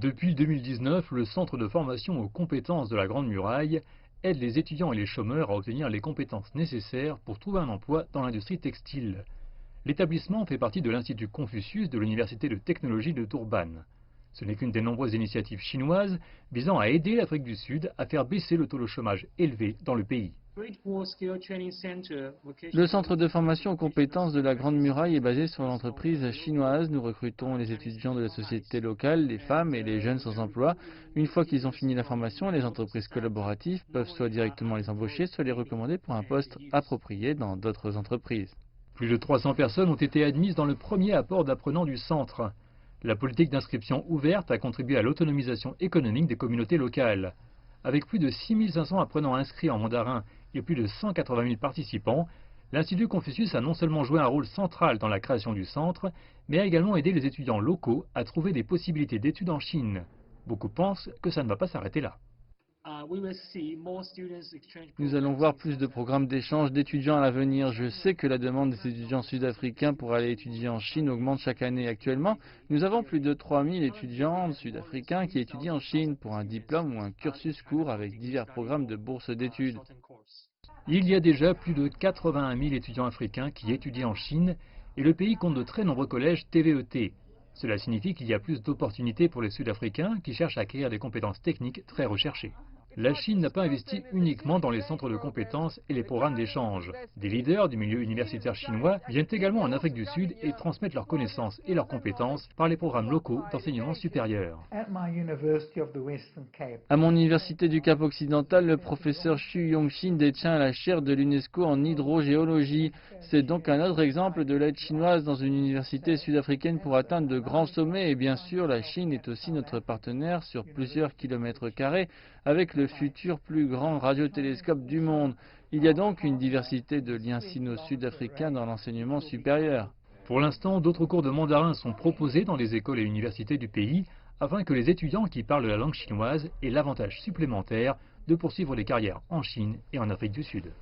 Depuis 2019, le Centre de formation aux compétences de la Grande Muraille aide les étudiants et les chômeurs à obtenir les compétences nécessaires pour trouver un emploi dans l'industrie textile. L'établissement fait partie de l'Institut Confucius de l'Université de technologie de Durban. Ce n'est qu'une des nombreuses initiatives chinoises visant à aider l'Afrique du Sud à faire baisser le taux de chômage élevé dans le pays. Le centre de formation aux compétences de la Grande Muraille est basé sur l'entreprise chinoise. Nous recrutons les étudiants de la société locale, les femmes et les jeunes sans emploi. Une fois qu'ils ont fini la formation, les entreprises collaboratives peuvent soit directement les embaucher, soit les recommander pour un poste approprié dans d'autres entreprises. Plus de 300 personnes ont été admises dans le premier apport d'apprenants du centre. La politique d'inscription ouverte a contribué à l'autonomisation économique des communautés locales. Avec plus de 6500 apprenants inscrits en mandarin et plus de 180 000 participants, l'Institut Confucius a non seulement joué un rôle central dans la création du centre, mais a également aidé les étudiants locaux à trouver des possibilités d'études en Chine. Beaucoup pensent que ça ne va pas s'arrêter là. Nous allons voir plus de programmes d'échange d'étudiants à l'avenir. Je sais que la demande des étudiants sud-africains pour aller étudier en Chine augmente chaque année. Actuellement, nous avons plus de 3000 étudiants sud-africains qui étudient en Chine pour un diplôme ou un cursus court avec divers programmes de bourse d'études. Il y a déjà plus de 81 000 étudiants africains qui étudient en Chine et le pays compte de très nombreux collèges TVET. Cela signifie qu'il y a plus d'opportunités pour les Sud-Africains qui cherchent à acquérir des compétences techniques très recherchées. La Chine n'a pas investi uniquement dans les centres de compétences et les programmes d'échange. Des leaders du milieu universitaire chinois viennent également en Afrique du Sud et transmettent leurs connaissances et leurs compétences par les programmes locaux d'enseignement supérieur. À mon université du Cap Occidental, le professeur Xu Yongxin détient la chaire de l'UNESCO en hydrogéologie. C'est donc un autre exemple de l'aide chinoise dans une université sud-africaine pour atteindre de grands sommets. Et bien sûr, la Chine est aussi notre partenaire sur plusieurs kilomètres carrés avec le futur plus grand radiotélescope du monde. Il y a donc une diversité de liens sino-sud-africains dans l'enseignement supérieur. Pour l'instant, d'autres cours de mandarin sont proposés dans les écoles et universités du pays afin que les étudiants qui parlent la langue chinoise aient l'avantage supplémentaire de poursuivre des carrières en Chine et en Afrique du Sud.